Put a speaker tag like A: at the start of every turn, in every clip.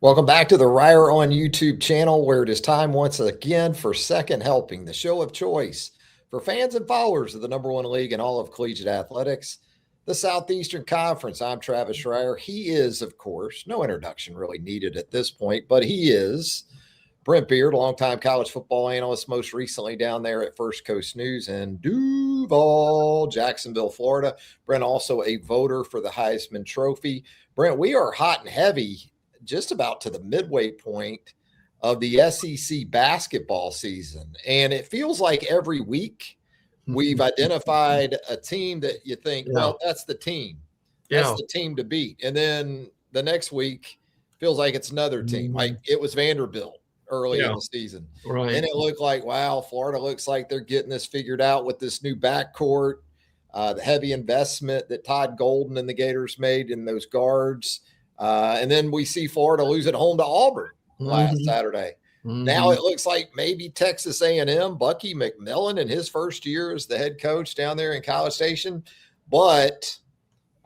A: Welcome back to the Ryer on YouTube channel, where it is time once again for Second Helping, the show of choice for fans and followers of the number one league in all of collegiate athletics, the Southeastern Conference. I'm Travis Ryer. He is, of course, no introduction really needed at this point, but he is Brent Beard, longtime college football analyst, most recently down there at First Coast News in Duval, Jacksonville, Florida. Brent, also a voter for the Heisman Trophy. Brent, we are hot and heavy just about to the midway point of the SEC basketball season. And it feels like every week we've identified a team that you think, well, that's the team. That's the team to beat. And then the next week feels like it's another team. Like it was Vanderbilt early in the season.
B: Right.
A: And it looked like, wow, Florida looks like they're getting this figured out with this new backcourt, the heavy investment that Todd Golden and the Gators made in those guards. And then we see Florida lose at home to Auburn last Saturday. Now it looks like maybe Texas A&M, Bucky McMillan in his first year as the head coach down there in College Station. But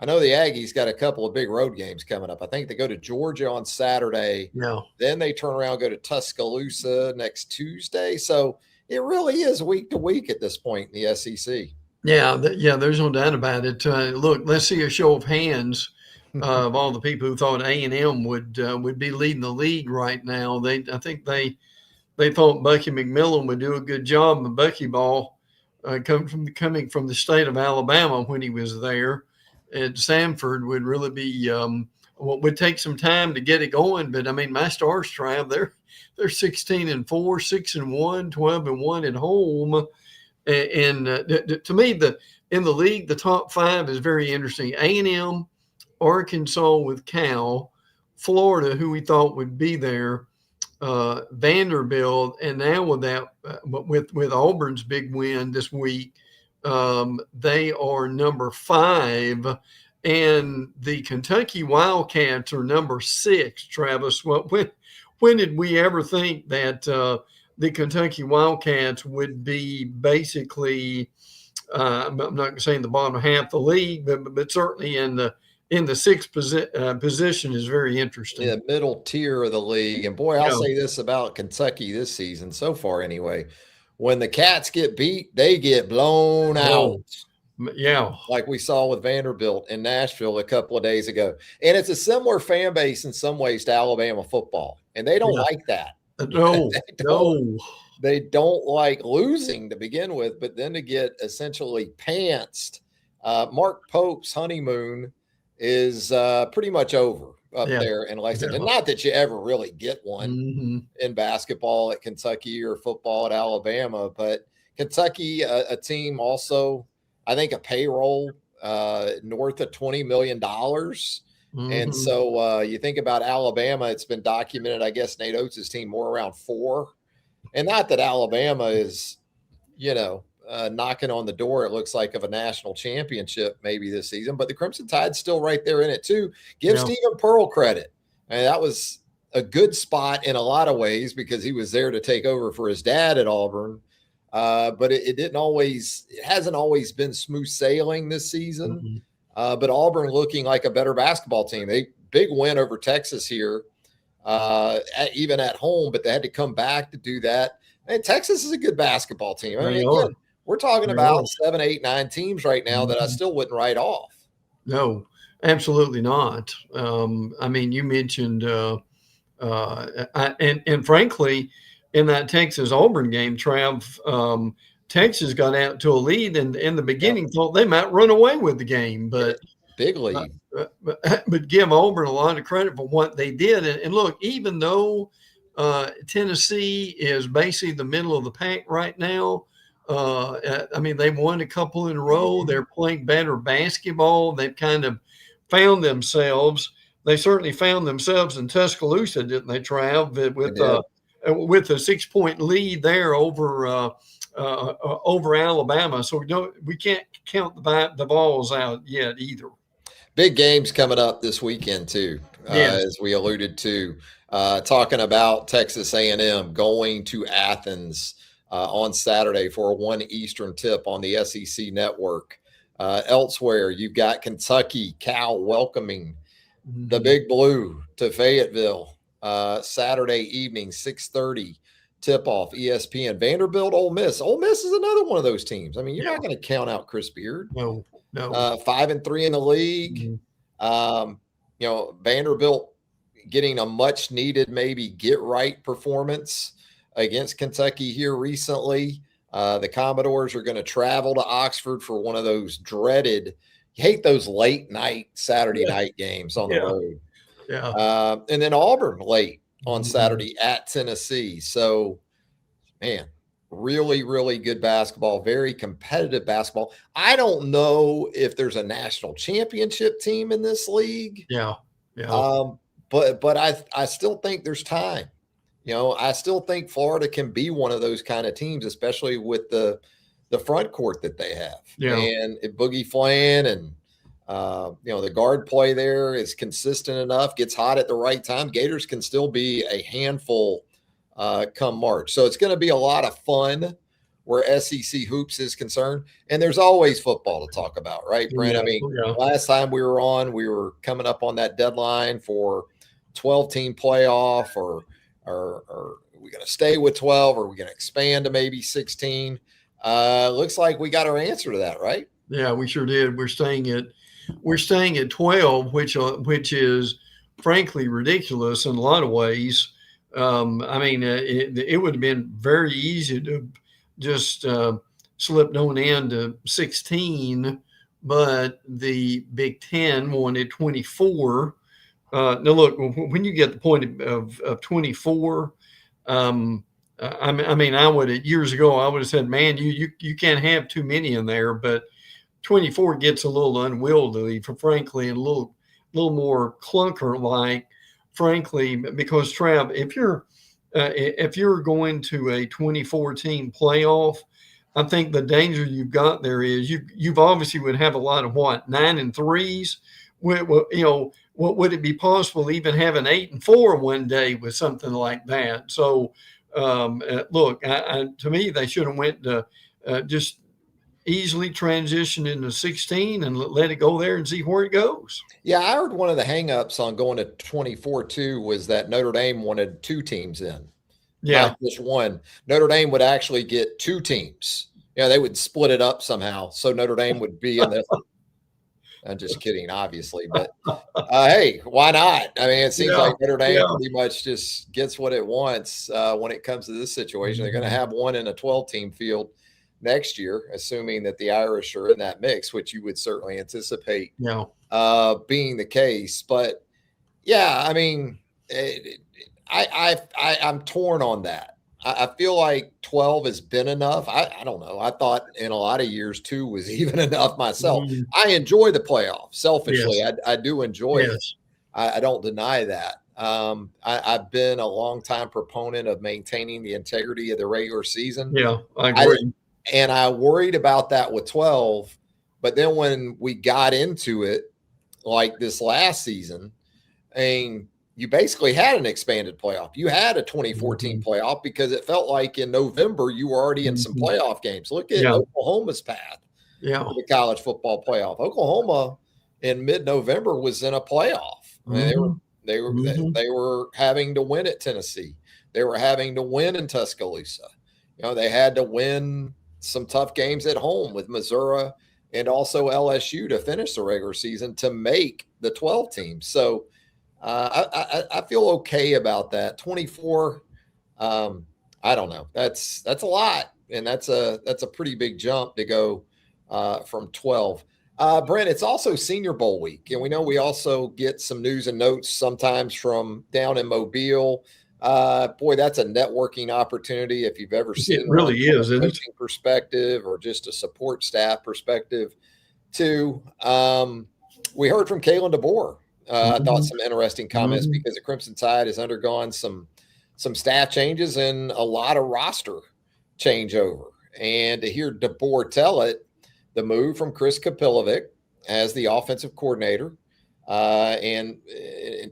A: I know the Aggies got a couple of big road games coming up. I think they go to Georgia on Saturday. Then they turn around, go to Tuscaloosa next Tuesday. So it really is week to week at this point in the SEC.
B: Yeah, there's no doubt about it. Look, let's see a show of hands of all the people who thought A&M would be leading the league right now. I think they thought Bucky McMillan would do a good job of Bucky ball coming from the state of Alabama when he was there. And Samford would really be would take some time to get it going. But I mean, my Stars tribe, they're 16-4, 6-1, 12-1 at home. And to me, in the league, the top five is very interesting. A&M, Arkansas with Cal, Florida, who we thought would be there, Vanderbilt, and now with that, with Auburn's big win this week, they are number 5, and the Kentucky Wildcats are number 6. Travis, when did we ever think that the Kentucky Wildcats would be basically? I'm not going to say in the bottom half of the league, but certainly in the 6th position is very interesting.
A: Yeah, middle tier of the league. And boy, I'll say this about Kentucky this season so far anyway. When the Cats get beat, they get blown out.
B: Yeah.
A: Like we saw with Vanderbilt in Nashville a couple of days ago. And it's a similar fan base in some ways to Alabama football. And they don't like that.
B: No.
A: They don't like losing to begin with, but then to get essentially pantsed. Mark Pope's honeymoon is pretty much over up there in Lexington. Not that you ever really get one in basketball at Kentucky or football at Alabama, but Kentucky, a team also, I think, a payroll north of $20 million. And so you think about Alabama, it's been documented, I guess Nate Oates' team more around 4. And not that Alabama is, knocking on the door, it looks like, of a national championship maybe this season, but the Crimson Tide's still right there in it too. Give Stephen Pearl credit. I mean, that was a good spot in a lot of ways because he was there to take over for his dad at Auburn. But it hasn't always been smooth sailing this season. But Auburn looking like a better basketball team. Big win over Texas here, even at home, but they had to come back to do that. And Texas is a good basketball team. I mean, again, we're talking about 7, 8, 9 teams right now that I still wouldn't write off.
B: No, absolutely not. I mean, you mentioned, and frankly, in that Texas-Auburn game, Trav, Texas got out to a lead, and in the beginning thought they might run away with the game, but
A: big lead.
B: But give Auburn a lot of credit for what they did. And look, even though Tennessee is basically the middle of the pack right now, I mean, they've won a couple in a row. They're playing better basketball. They've kind of found themselves. They certainly found themselves in Tuscaloosa, didn't they, Trav? With a 6-point lead there over Alabama. So we can't count the balls out yet either.
A: Big games coming up this weekend too, as we alluded to. Talking about Texas A&M going to Athens on Saturday for a 1 Eastern tip on the SEC network. Elsewhere, you've got Kentucky, Cal welcoming the Big Blue to Fayetteville Saturday evening, 6:30 tip-off, ESPN. Vanderbilt, Ole Miss. Ole Miss is another one of those teams. I mean, you're not going to count out Chris Beard.
B: No.
A: 5-3 in the league. Vanderbilt getting a much-needed maybe get-right performance against Kentucky here recently. The Commodores are going to travel to Oxford for one of those dreaded – you hate those late-night Saturday night games on the road.
B: Yeah.
A: And then Auburn late on Saturday at Tennessee. So, man, really, really good basketball, very competitive basketball. I don't know if there's a national championship team in this league.
B: Yeah.
A: But I still think there's time. I still think Florida can be one of those kind of teams, especially with the front court that they have.
B: Yeah.
A: And Boogie Flan and the guard play there is consistent enough, gets hot at the right time. Gators can still be a handful come March. So it's going to be a lot of fun where SEC hoops is concerned. And there's always football to talk about, right, Brent? Last time we were on, we were coming up on that deadline for 12-team playoff, or are we going to stay with 12, or are we going to expand to maybe 16? Looks like we got our answer to that, right?
B: Yeah, we sure did. We're staying at 12, which is frankly ridiculous in a lot of ways. It would have been very easy to just slip on into 16, but the Big Ten wanted 24. Now, look, when you get the point of 24, I would years ago I would have said, man, you can't have too many in there, but 24 gets a little unwieldy, frankly, and a little more clunker like, frankly, because Trav, if you're going to a 24-team playoff, I think the danger you've got there is you've obviously would have a lot of 9 and 3s. What would it be possible to even have an 8 and 4 one day with something like that? So, look, to me, they should have went to just easily transition into 16 and let it go there and see where it goes.
A: Yeah, I heard one of the hangups on going to 24 too was that Notre Dame wanted 2 teams in.
B: Yeah,
A: not just one. Notre Dame would actually get 2 teams. They would split it up somehow, so Notre Dame would be in the. I'm just kidding, obviously, but hey, why not? I mean, it seems like Notre Dame pretty much just gets what it wants when it comes to this situation. They're going to have one in a 12-team field next year, assuming that the Irish are in that mix, which you would certainly anticipate being the case. But yeah, I mean, I'm torn on that. I feel like 12 has been enough. I don't know. I thought in a lot of years 2 was even enough myself. I enjoy the playoff. Selfishly,
B: yes.
A: I do enjoy it. I don't deny that. I've been a longtime proponent of maintaining the integrity of the regular season.
B: Yeah, I agree.
A: And I worried about that with 12. But then when we got into it, like this last season, you basically had an expanded playoff. You had a 2014 playoff because it felt like in November you were already in some playoff games. Look at Oklahoma's path to the college football playoff. Oklahoma in mid-November was in a playoff. I mean, they were having to win at Tennessee. They were having to win in Tuscaloosa. They had to win some tough games at home with Missouri and also LSU to finish the regular season to make the 12 teams. So I feel okay about that. 24, I don't know. That's a lot, and that's a pretty big jump to go from 12. Brent, it's also Senior Bowl week, and we know we also get some news and notes sometimes from down in Mobile. Boy, that's a networking opportunity if you've ever seen
B: it. Really is,
A: from a
B: isn't
A: coaching perspective or just a support staff perspective too. We heard from Kalen DeBoer. I thought some interesting comments because the Crimson Tide has undergone some staff changes and a lot of roster changeover. And to hear DeBoer tell it, the move from Chris Kapilovic as the offensive coordinator and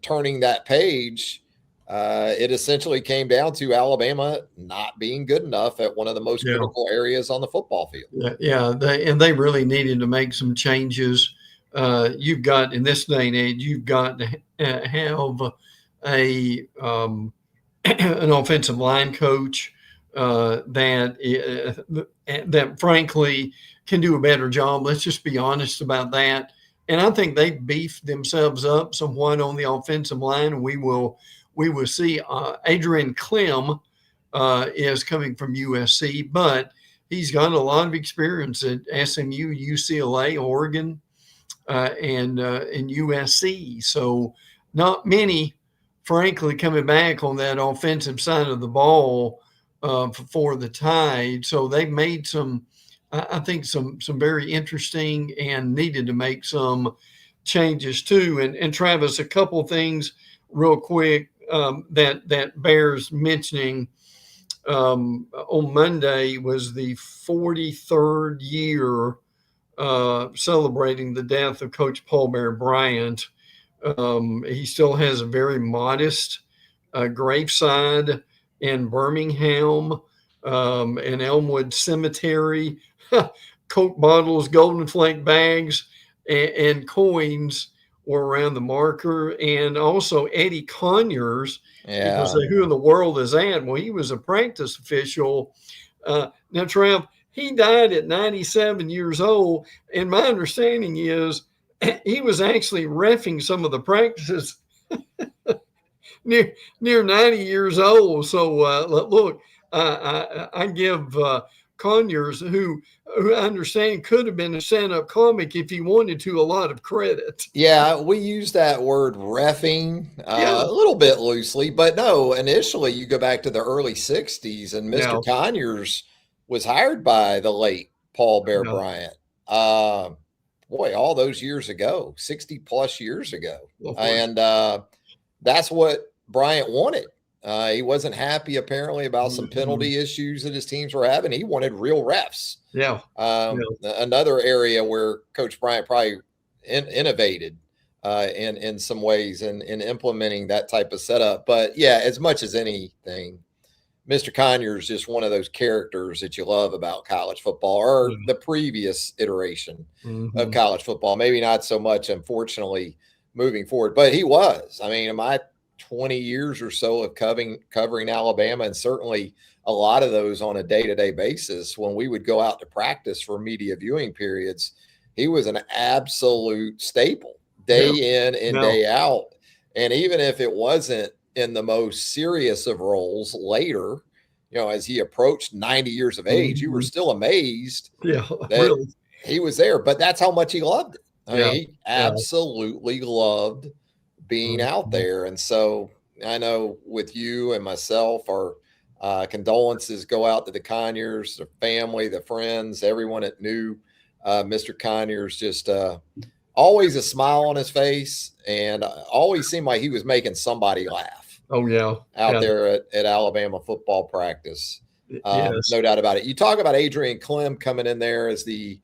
A: turning that page, it essentially came down to Alabama not being good enough at one of the most critical areas on the football field.
B: They really needed to make some changes. You've got, in this day and age, you've got to have a an offensive line coach that frankly can do a better job. Let's just be honest about that. And I think they beefed themselves up somewhat on the offensive line. We will see. Adrian Clem is coming from USC, but he's got a lot of experience at SMU, UCLA, Oregon, and USC. So not many, frankly, coming back on that offensive side of the ball for the Tide. So they've made some, I think, some very interesting and needed to make some changes too. And Travis, a couple things real quick that bears mentioning. On Monday was the 43rd year celebrating the death of Coach Paul Bear Bryant. He still has a very modest graveside in Birmingham and Elmwood Cemetery. Coke bottles, golden flake bags, and coins were around the marker. And also Eddie Conyers, people say, who in the world is that? Well, he was a practice official. Now, Trav, he died at 97 years old. And my understanding is he was actually reffing some of the practices near 90 years old. So, look, I give Conyers, who I understand could have been a stand-up comic if he wanted to, a lot of credit.
A: Yeah, we use that word reffing a little bit loosely, but no, initially you go back to the early 60s and Mr. Conyers was hired by the late Paul Bear Bryant. Boy, all those years ago, 60 plus years ago. And that's what Bryant wanted. He wasn't happy apparently about some penalty issues that his teams were having. He wanted real refs. Another area where Coach Bryant probably innovated in some ways in implementing that type of setup. But yeah, as much as anything, Mr. Conyers is just one of those characters that you love about college football, or the previous iteration of college football. Maybe not so much, unfortunately, moving forward, but he was. I mean, in my 20 years or so of covering Alabama, and certainly a lot of those on a day-to-day basis, when we would go out to practice for media viewing periods, he was an absolute staple day in and day out. And even if it wasn't in the most serious of roles later, you know, as he approached 90 years of age, you were still amazed that he was there. But that's how much he loved it. I mean, he absolutely loved being out there. And so I know with you and myself, our condolences go out to the Conyers, the family, the friends, everyone that knew Mr. Conyers. Just always a smile on his face, and always seemed like he was making somebody laugh. Out there at Alabama football practice. No doubt about it. You talk about Adrian Clem coming in there as the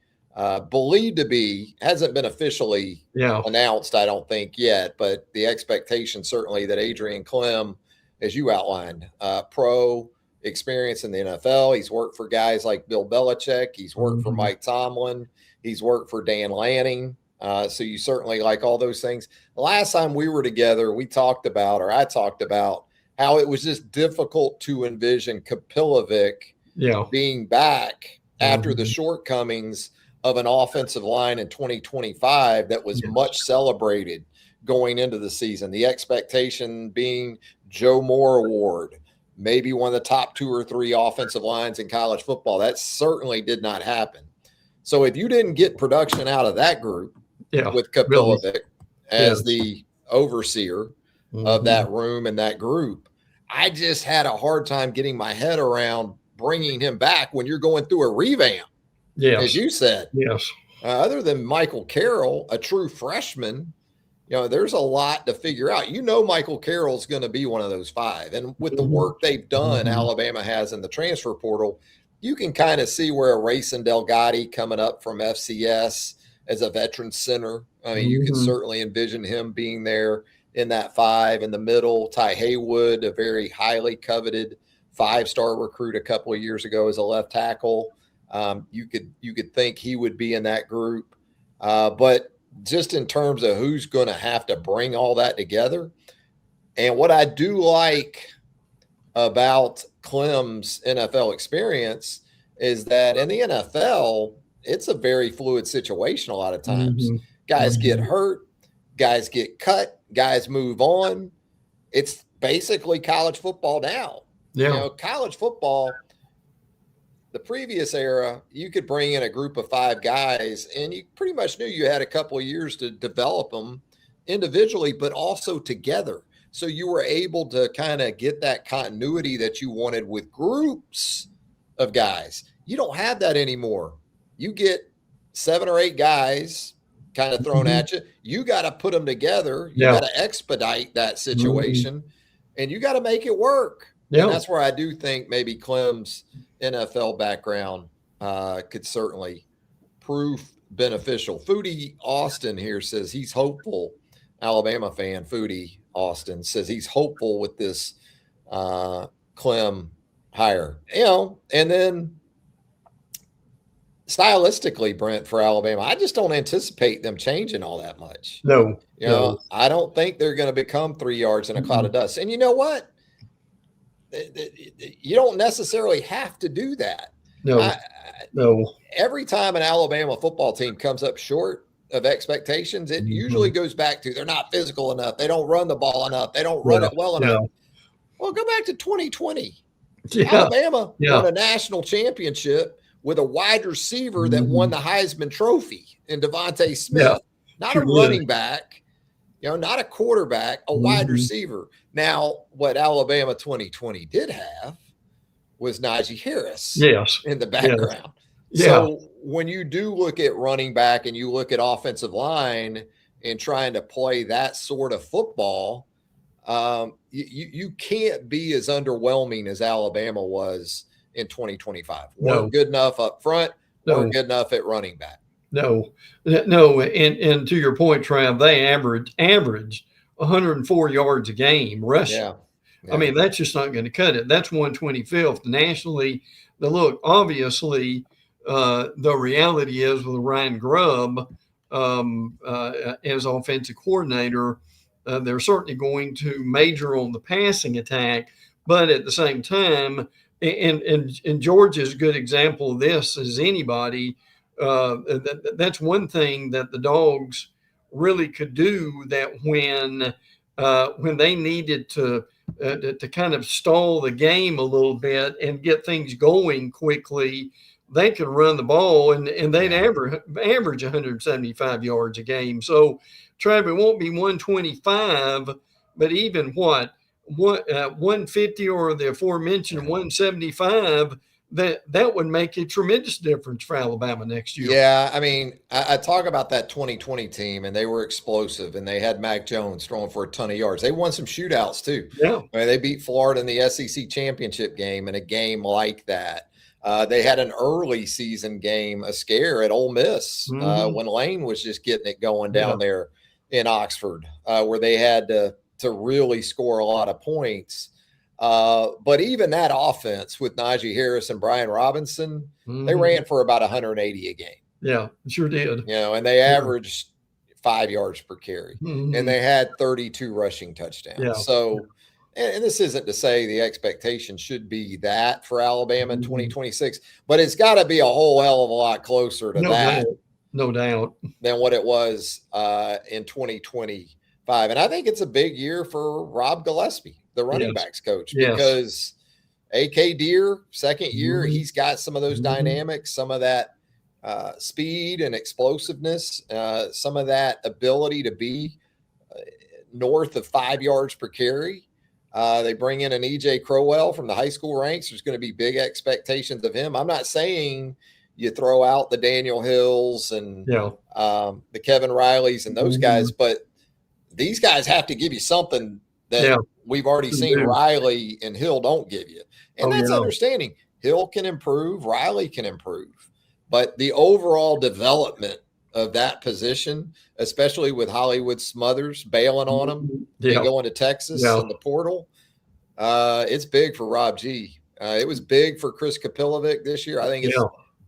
A: believed to be, hasn't been officially announced, I don't think yet, but the expectation certainly that Adrian Clem, as you outlined, pro experience in the NFL. He's worked for guys like Bill Belichick. He's worked for Mike Tomlin. He's worked for Dan Lanning. So you certainly like all those things. The last time we were together, I talked about how it was just difficult to envision Kapilovic being back after the shortcomings of an offensive line in 2025 that was much celebrated going into the season. The expectation being Joe Moore Award, maybe one of the top 2 or 3 offensive lines in college football. That certainly did not happen. So if you didn't get production out of that group, with Kapilovic as the overseer of that room and that group, I just had a hard time getting my head around bringing him back when you're going through a revamp. As you said. Other than Michael Carroll, a true freshman, you know, there's a lot to figure out. You know, Michael Carroll's going to be one of those 5. And with the work they've done, Alabama has in the transfer portal, you can kind of see where a Racing Delgatti coming up from FCS as a veteran center. I mean, you can certainly envision him being there in that 5 in the middle. Ty Haywood, a very highly coveted 5-star recruit a couple of years ago as a left tackle. You could think he would be in that group. But just in terms of who's going to have to bring all that together, And what I do like about Clem's NFL experience is that in the NFL, it's a very fluid situation a lot of times. Guys get hurt, guys get cut, guys move on. It's basically college football now. College football, the previous era, you could bring in a group of 5 guys and you pretty much knew you had a couple of years to develop them individually, but also together. So you were able to kind of get that continuity that you wanted with groups of guys. You don't have that anymore. You get 7 or 8 guys kind of thrown at you. You got to put them together. You got to expedite that situation and you got to make it work. And that's where I do think maybe Clem's NFL background could certainly prove beneficial. Foodie Austin here says he's hopeful. Alabama fan, Foodie Austin, says he's hopeful with this Clem hire. And then stylistically, Brent, for Alabama, I just don't anticipate them changing all that much.
B: No.
A: I don't think they're going to become 3 yards in a cloud of dust. And you know what? You don't necessarily have to do that.
B: No.
A: Every time an Alabama football team comes up short of expectations, it usually goes back to they're not physical enough. They don't run the ball enough. They don't run it well enough. Well, go back to 2020. Alabama won a national championship with a wide receiver that won the Heisman Trophy in Devontae Smith. Not a running back, not a quarterback, a wide receiver. Now, what Alabama 2020 did have was Najee Harris in the background. So when you do look at running back and you look at offensive line and trying to play that sort of football, you can't be as underwhelming as Alabama was in 2025. Weren't good enough up front, weren't good enough at running back.
B: No. And to your point, Trav, they averaged 104 yards a game rushing. I mean, that's just not going to cut it. That's 125th nationally. Obviously, the reality is with Ryan Grubb as offensive coordinator, they're certainly going to major on the passing attack, but at the same time, and Georgia is a good example of this as anybody. That's one thing that the Dogs really could do, that when they needed to kind of stall the game a little bit and get things going quickly, they could run the ball and they'd average 175 yards a game. So, Trav, it won't be 125, but even 150 or the aforementioned 175, that would make a tremendous difference for Alabama next year.
A: Yeah, I mean, I talk about that 2020 team, and they were explosive, and they had Mac Jones throwing for a ton of yards. They won some shootouts too.
B: Yeah,
A: I mean, they beat Florida in the SEC championship game in a game like that. They had an early season game, a scare at Ole Miss when Lane was just getting it going down there in Oxford, where they had to really score a lot of points. But even that offense with Najee Harris and Brian Robinson, they ran for about 180 a game.
B: Yeah, sure did.
A: And they averaged 5 yards per carry, and they had 32 rushing touchdowns.
B: Yeah.
A: So, and this isn't to say the expectation should be that for Alabama in 2026, but it's got to be a whole hell of a lot closer to
B: no doubt,
A: than what it was in 2025. And I think it's a big year for Rob Gillespie, the running backs coach, because AK Deer, second year, he's got some of those dynamics, some of that speed and explosiveness, some of that ability to be north of 5 yards per carry. They bring in an EJ Crowell from the high school ranks. There's going to be big expectations of him. I'm not saying you throw out the Daniel Hills and the Kevin Rileys and those guys, but these guys have to give you something that we've already seen Riley and Hill don't give you. And that's understanding. Hill can improve, Riley can improve. But the overall development of that position, especially with Hollywood Smothers bailing on them and going to Texas in the portal, it's big for Rob G. It was big for Chris Kapilovic this year. I think it's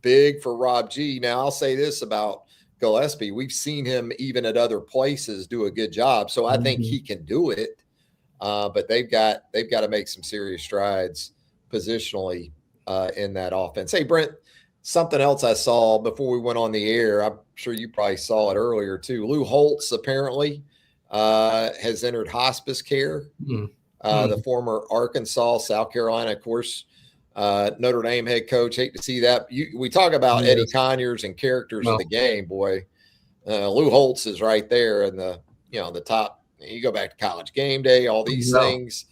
A: big for Rob G. Now, I'll say this about Gillespie. We've seen him even at other places do a good job. So I think he can do it. but they've got to make some serious strides positionally in that offense. Hey, Brent, something else I saw before we went on the air. I'm sure you probably saw it earlier too. Lou Holtz apparently has entered hospice care. The former Arkansas, South Carolina, of course, Notre Dame head coach. Hate to see that. We talk about Eddie Conyers and characters of the game, boy. Lou Holtz is right there in the top. You go back to College Game Day, all these things.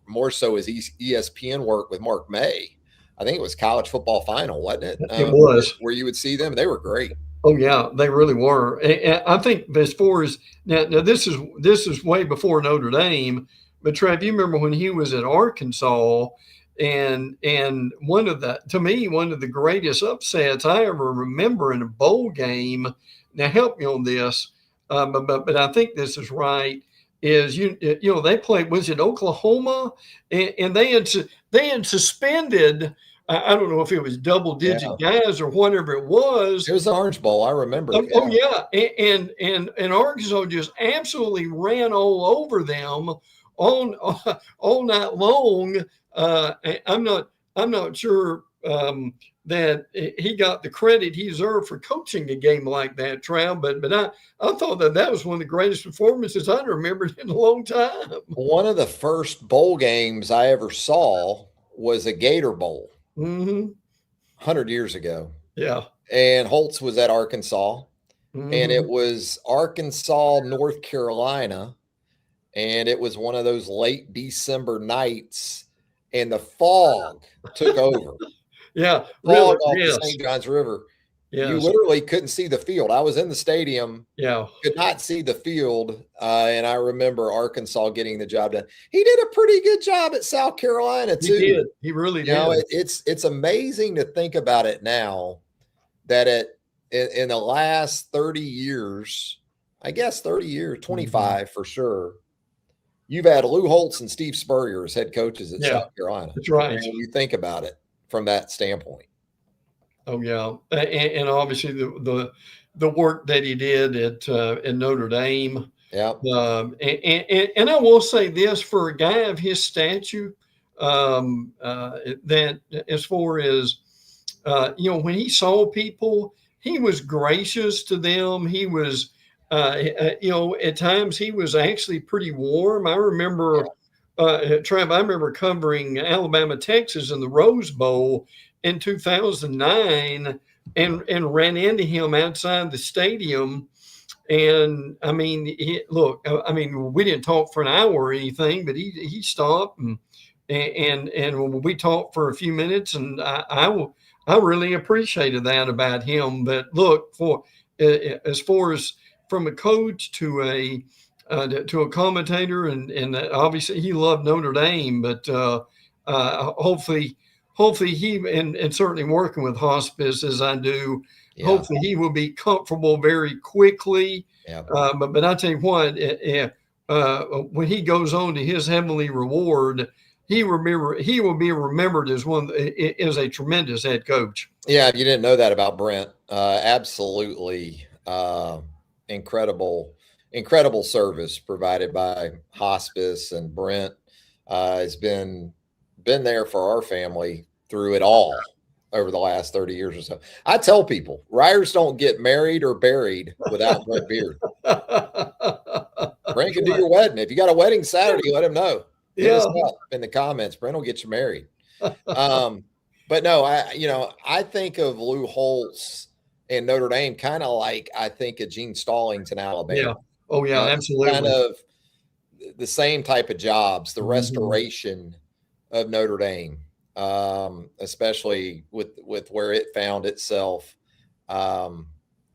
A: More so as ESPN work with Mark May. I think it was College Football Final, wasn't it?
B: It was
A: where you would see them. They were great.
B: Oh yeah, they really were. And I think as far as now this is way before Notre Dame, but Trev, you remember when he was at Arkansas, and one of the greatest upsets I ever remember in a bowl game. Now help me on this, but I think this is right. Is they played, was it Oklahoma, and they had suspended. I don't know if it was double-digit guys or whatever it was.
A: It was the Orange Bowl. I remember.
B: Oh yeah, and Arkansas just absolutely ran all over them all night long. I'm not sure that he got the credit he deserved for coaching a game like that, Trav. But I thought that was one of the greatest performances I remembered in a long time.
A: One of the first bowl games I ever saw was a Gator Bowl. 100 years ago.
B: Yeah.
A: And Holtz was at Arkansas, and it was Arkansas, North Carolina. And it was one of those late December nights, and the fog took over.
B: Yeah.
A: Fog off the St. Johns River.
B: Yes.
A: You literally couldn't see the field. I was in the stadium.
B: Yeah.
A: Could not see the field. And I remember Arkansas getting the job done. He did a pretty good job at South Carolina too.
B: He did. He really did.
A: It's amazing to think about it now that in the last 30 years, I guess 30 years, 25 for sure, you've had Lou Holtz and Steve Spurrier as head coaches at South Carolina.
B: That's right.
A: When you think about it from that standpoint.
B: Oh yeah, and obviously the work that he did at Notre Dame.
A: Yeah.
B: And I will say this, for a guy of his stature, that as far as when he saw people, he was gracious to them. He was at times he was actually pretty warm. I remember Trav, I remember covering Alabama, Texas in the Rose Bowl in 2009 and ran into him outside the stadium. And I mean, we didn't talk for an hour or anything, but he stopped and we talked for a few minutes, and I really appreciated that about him. But look, as far as from a coach to a commentator, and obviously he loved Notre Dame, but hopefully he, and certainly working with hospice as I do, hopefully he will be comfortable very quickly. Yeah. But I tell you what, when he goes on to his heavenly reward, he will be remembered as as a tremendous head coach.
A: Yeah, if you didn't know that about Brent, absolutely incredible service provided by hospice, and Brent has been there for our family through it all over the last 30 years or so. I tell people, Ryers don't get married or buried without Brent Beard. Brent can do your wedding. If you got a wedding Saturday, let him know. Hit us up in the comments. Brent will get you married. But no, I think of Lou Holtz and Notre Dame kind of like I think of Gene Stallings in Alabama.
B: Yeah. Oh yeah, absolutely.
A: Kind of the same type of jobs, the restoration of Notre Dame, especially with where it found itself. It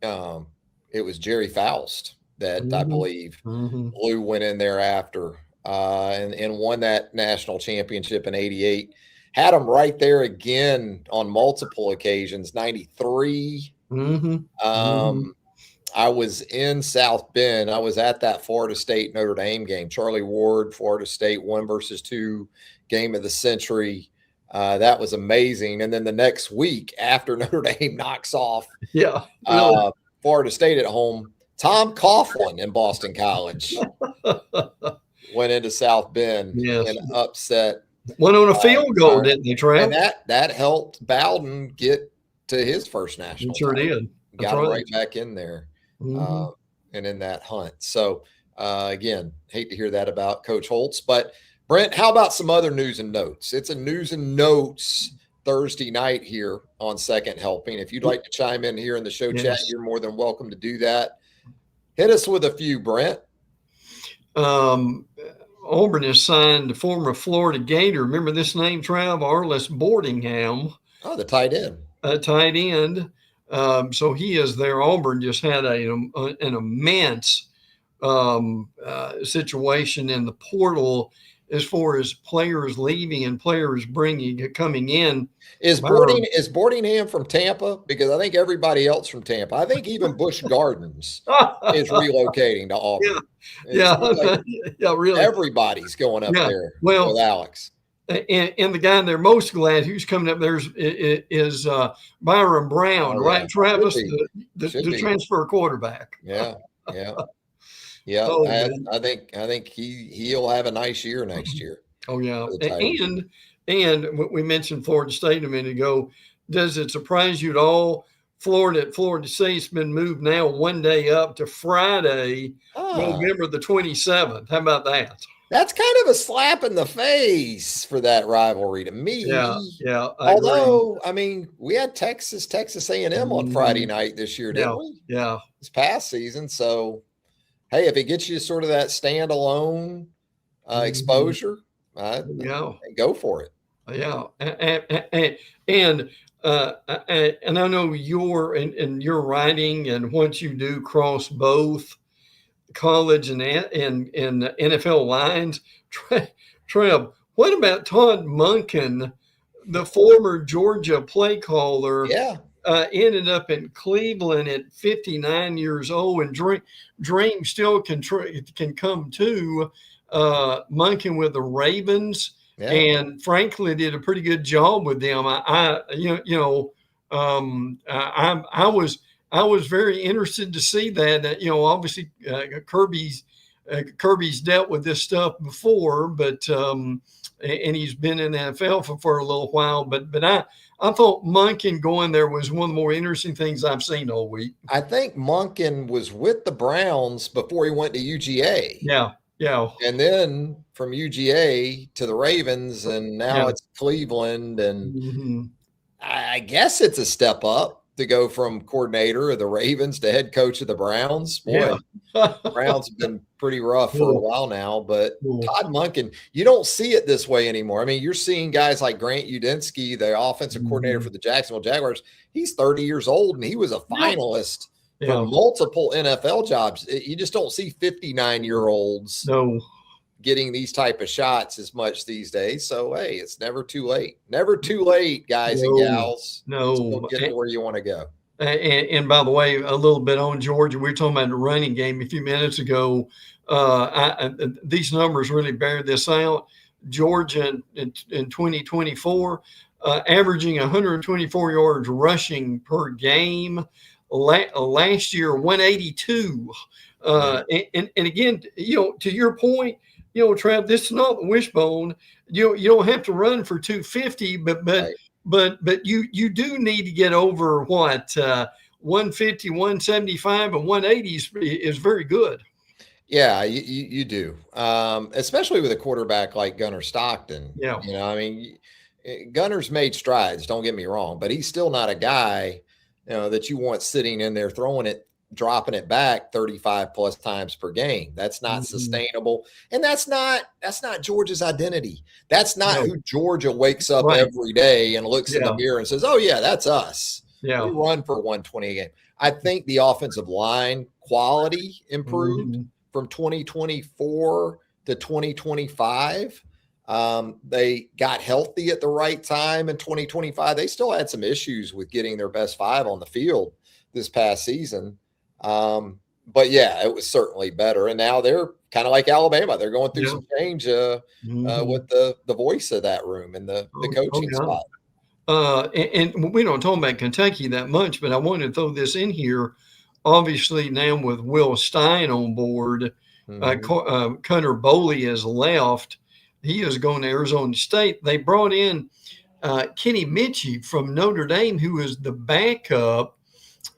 A: was Jerry Faust that I believe Lou went in there after and won that national championship in '88. Had them right there again on multiple occasions. '93. I was in South Bend. I was at that Florida State Notre Dame game. Charlie Ward, Florida State 1-2 game of the century. That was amazing. And then the next week after Notre Dame knocks off Florida State at home, Tom Coughlin in Boston College. went into South Bend
B: Yes.
A: and upset.
B: Went on a field goal, didn't they, Trav?
A: And that helped Bowden get to his first national
B: It sure
A: title.
B: did.
A: Got him right back in there and in that hunt. So, again, hate to hear that about Coach Holtz. But, Brent, how about some other news and notes? It's a news and notes Thursday night here on Second Helping. If you'd like to chime in here in the show chat, you're more than welcome to do that. Hit us with a few, Brent.
B: Auburn has signed former Florida Gator. Remember this name, Trav? Arliss Boardingham.
A: Oh, the tight end.
B: Tight end. So he is there. Auburn just had an immense situation in the portal as far as players leaving and players coming in.
A: Is Boardingham from Tampa? Because I think everybody else from Tampa. I think even Busch Gardens is relocating to Auburn.
B: Really.
A: Everybody's going up there with Alex.
B: And the guy they're most glad who's coming up there is Byron Brown, right, Travis, the transfer quarterback.
A: Yeah. I think he'll have a nice year next year.
B: Oh yeah, and we mentioned Florida State a minute ago. Does it surprise you at all? Florida State's been moved now one day up to Friday, November the 27th. How about that?
A: That's kind of a slap in the face for that rivalry to me.
B: Yeah.
A: Although, I mean, we had Texas A&M on Friday night this year, didn't we?
B: Yeah.
A: This past season. So, hey, if it gets you sort of that standalone exposure, go for it.
B: Yeah. And I know your writing and what you do cross both college and NFL lines. Trev, what about Todd Monken, the former Georgia play caller?
A: Yeah.
B: Ended up in Cleveland at 59 years old, and dreams still can come true. Monken with the Ravens, and frankly did a pretty good job with them. I was very interested to see that. Obviously Kirby's dealt with this stuff before, but and he's been in the NFL for a little while. But I thought Monken going there was one of the more interesting things I've seen all week.
A: I think Monken was with the Browns before he went to UGA.
B: Yeah.
A: And then from UGA to the Ravens, and now it's Cleveland. And I guess it's a step up to go from coordinator of the Ravens to head coach of the Browns. Boy, Browns have been pretty rough for a while now, but Todd Monken, you don't see it this way anymore. I mean, you're seeing guys like Grant Udinski, the offensive coordinator for the Jacksonville Jaguars. He's 30 years old, and he was a finalist for multiple NFL jobs. You just don't see 59-year-olds getting these type of shots as much these days. So, hey, it's never too late. Never too late, guys and gals.
B: No.
A: Get to where you want to go.
B: And by the way, a little bit on Georgia. We were talking about the running game a few minutes ago. These numbers really bear this out. Georgia in 2024, averaging 124 yards rushing per game. Last year, 182. And again, to your point, Trav, this is not the wishbone. You don't have to run for 250, but you do need to get over 150, 175, and 180 is very good.
A: Yeah, you do, especially with a quarterback like Gunnar Stockton.
B: Yeah,
A: I mean, Gunner's made strides. Don't get me wrong, but he's still not a guy that you want sitting in there dropping it back 35 plus times per game. That's not sustainable. And that's not Georgia's identity. That's not who Georgia wakes up every day and looks in the mirror and says, oh yeah, that's us. Yeah. We run for 120 a game. I think the offensive line quality improved from 2024 to 2025. They got healthy at the right time in 2025. They still had some issues with getting their best five on the field this past season. But yeah, it was certainly better. And now they're kind of like Alabama. They're going through some change with the voice of that room and the coaching spot.
B: And we don't talk about Kentucky that much, but I wanted to throw this in here. Obviously now with Will Stein on board, Connor Boley has left. He is going to Arizona State. They brought in Kenny Mitchie from Notre Dame, who is the backup.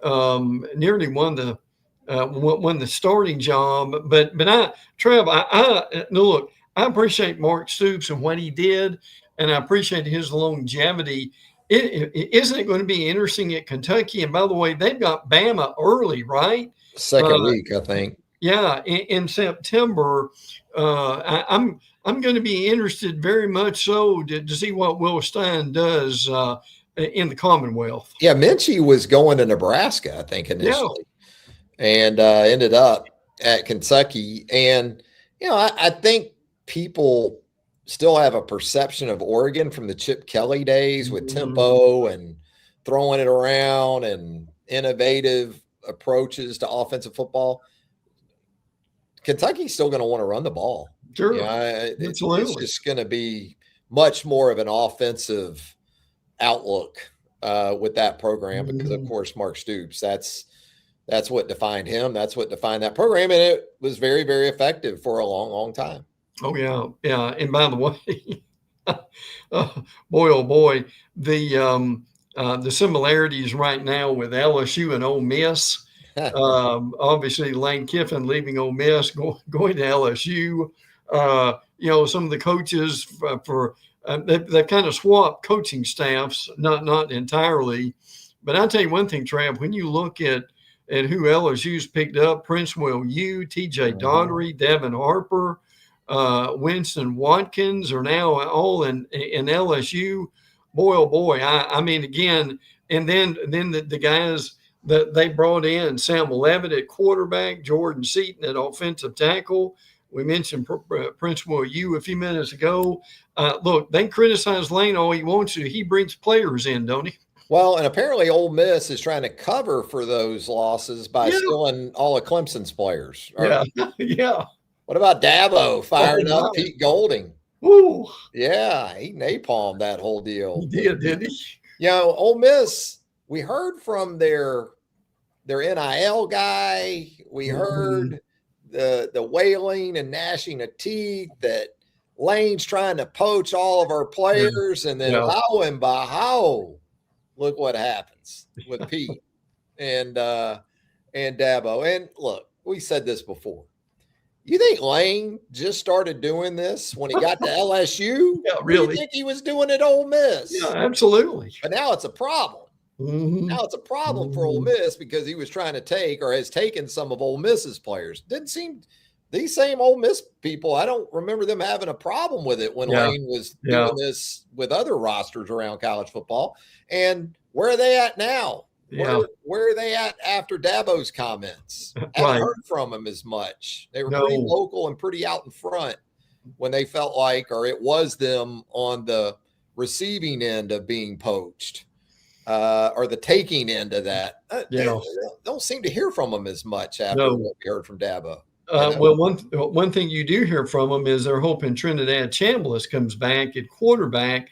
B: Nearly won the starting job. But look, I appreciate Mark Stoops and what he did, and I appreciate his longevity. Isn't it going to be interesting at Kentucky? And by the way, they've got Bama early, right?
A: Second week, I think.
B: Yeah, in September. I'm going to be interested very much so to see what Will Stein does in the Commonwealth.
A: Yeah, Minchie was going to Nebraska, I think, initially, and ended up at Kentucky. And, I think people still have a perception of Oregon from the Chip Kelly days with tempo and throwing it around and innovative approaches to offensive football. Kentucky's still going to want to run the ball.
B: Sure.
A: It's just going to be much more of an offensive outlook with that program because, of course, Mark Stoops, that's what defined him. That's what defined that program. And it was very, very effective for a long, long time.
B: Oh, yeah. Yeah. And by the way, boy, oh, boy, the similarities right now with LSU and Ole Miss. Obviously, Lane Kiffin leaving Ole Miss, going to LSU. Some of the coaches they've kind of swapped coaching staffs, not entirely. But I'll tell you one thing, Trav, when you look at who LSU's picked up, Prince Will U, TJ Daugherty, Devin Harper, Winston Watkins are now all in LSU. Boy, oh boy. I mean, again, and then the guys that they brought in, Sam Levitt at quarterback, Jordan Seaton at offensive tackle. We mentioned Prince Will U a few minutes ago. Look, they criticize Lane all he wants to. He brings players in, don't he?
A: Well, and apparently Ole Miss is trying to cover for those losses by stealing all of Clemson's players.
B: Yeah.
A: What about Dabo firing up Pete Golding?
B: Ooh.
A: Yeah, he napalmed that whole deal.
B: He did, didn't he?
A: Ole Miss, we heard from their NIL guy. We heard the wailing and gnashing of teeth that Lane's trying to poach all of our players, and then lo and behold, look what happens with Pete and Dabo. And look, we said this before. You think Lane just started doing this when he got to LSU?
B: Yeah, really?
A: You think he was doing it at Ole Miss?
B: Yeah, absolutely.
A: But now it's a problem. Now it's a problem for Ole Miss because he was trying to take or has taken some of Ole Miss's players. Didn't seem these same Ole Miss people, I don't remember them having a problem with it when Lane was doing this with other rosters around college football. And where are they at now? Where are they at after Dabo's comments? Haven't heard from him as much. They were pretty vocal and pretty out in front when they felt like, or it was them on the receiving end of being poached. Or the taking end of that. They don't seem to hear from them as much after what we heard from Dabo.
B: Well, one thing you do hear from them is they're hoping Trinidad Chambliss comes back at quarterback.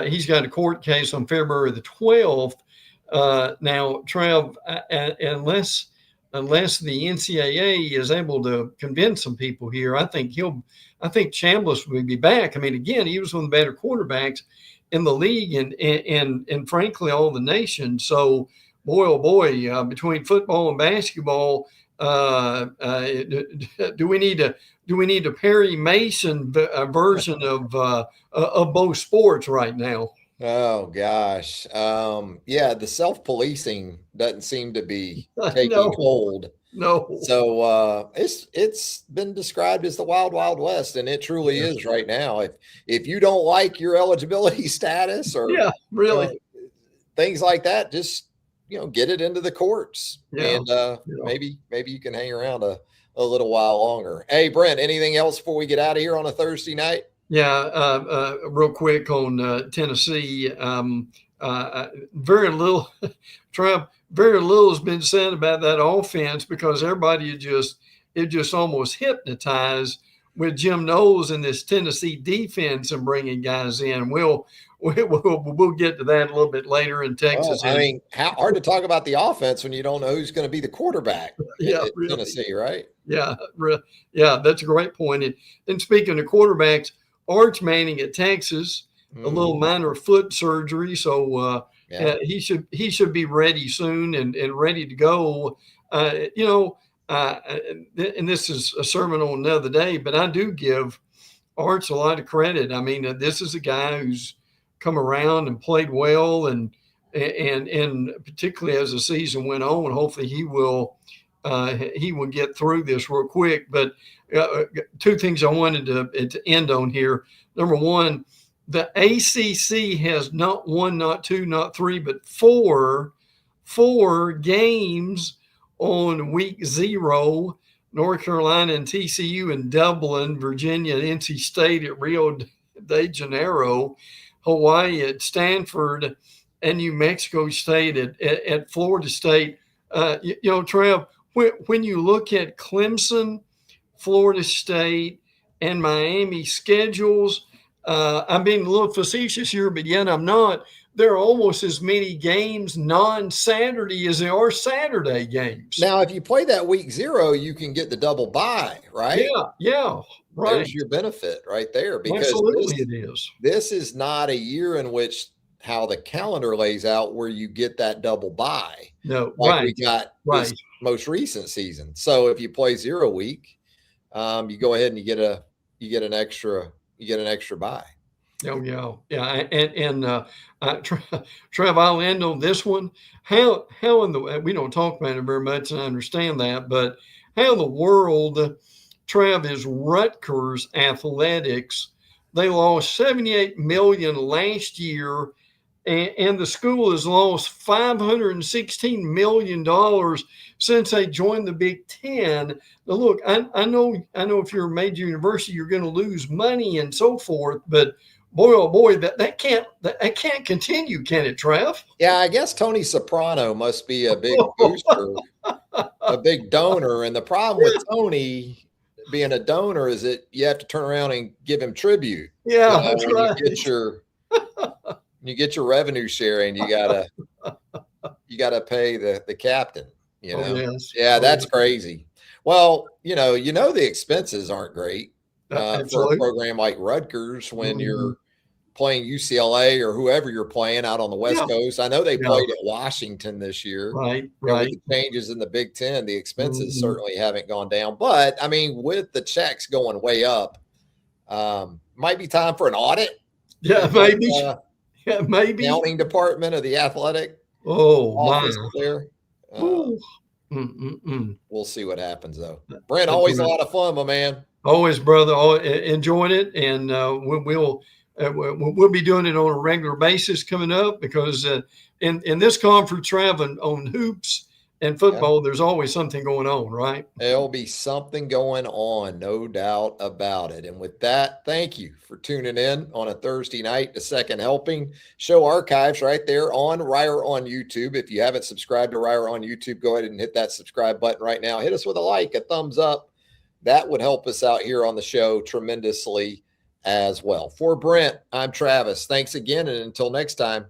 B: He's got a court case on February the 12th. Now, Trev, unless the NCAA is able to convince some people here, I think Chambliss will be back. I mean, again, he was one of the better quarterbacks in the league and frankly, all the nation. So, boy, oh boy, between football and basketball, do we need a Perry Mason version of both sports right now?
A: Oh gosh. The self-policing doesn't seem to be taking hold.
B: No.
A: So it's been described as the wild, wild west, and it truly is right now. If you don't like your eligibility status or things like that, just get it into the courts, and maybe you can hang around a little while longer. Hey, Brent, anything else before we get out of here on a Thursday night?
B: Yeah, real quick on Tennessee. Very little, Trump. Very little has been said about that offense because everybody just almost hypnotized with Jim Knowles and this Tennessee defense and bringing guys in. We'll get to that a little bit later in Texas.
A: I mean, how hard to talk about the offense when you don't know who's going to be the quarterback in Tennessee, right?
B: Yeah, yeah, that's a great point. And speaking of quarterbacks, Arch Manning at Texas, a little minor foot surgery, so he should be ready soon and ready to go. And this is a sermon on another day, but I do give Arch a lot of credit. I mean, this is a guy who's come around and played well, and particularly as the season went on, hopefully he will get through this real quick. But two things I wanted to end on here. Number one, the ACC has not one, not two, not three, but four games on week 0. North Carolina and TCU in Dublin, Virginia and NC State at Rio de Janeiro, Hawaii at Stanford, and New Mexico State at Florida State. Trev, when you look at Clemson, Florida State, and Miami schedules, I'm being a little facetious here, but yet I'm not. There are almost as many games non-Saturday as there are Saturday games.
A: Now, if you play that week 0, you can get the double bye, right?
B: Yeah, right.
A: There's your benefit right there. Because
B: absolutely it is.
A: This is not a year in which how the calendar lays out where you get that double bye.
B: No,
A: like we got this most recent season. So if you play 0 week, you go ahead and you get an extra bye.
B: Oh yeah. And Trev, I'll end on this one. How in the, we don't talk about it very much, and I understand that, but how in the world, Trev, is Rutgers athletics? They lost $78 million last year, and the school has lost $516 million since they joined the Big Ten. Now, look, I know if you're a major university, you're going to lose money and so forth, but boy, oh boy, that can't continue, can it, Trev?
A: Yeah, I guess Tony Soprano must be a big booster, a big donor. And the problem with Tony being a donor is that you have to turn around and give him tribute.
B: Yeah, that's right.
A: You get your revenue sharing, you gotta pay the captain. That's crazy. Well, the expenses aren't great. For a program like Rutgers when you're playing UCLA or whoever you're playing out on the West Coast. I know they played at Washington this year.
B: Right.
A: With the changes in the Big Ten, the expenses certainly haven't gone down. But, I mean, with the checks going way up, might be time for an audit.
B: Yeah, maybe. Maybe.
A: Accounting department of the athletic
B: office
A: there. We'll see what happens, though. Brent, always a lot of fun, my man.
B: Always, brother. Enjoying it, and we'll be doing it on a regular basis coming up because in this conference, traveling on hoops and football, there's always something going on, right?
A: There'll be something going on, no doubt about it. And with that, thank you for tuning in on a Thursday night, the Second Helping. Show archives right there on Ryder on YouTube. If you haven't subscribed to Ryder on YouTube, go ahead and hit that subscribe button right now. Hit us with a like, a thumbs up. That would help us out here on the show tremendously as well. For Brent, I'm Travis. Thanks again, and until next time.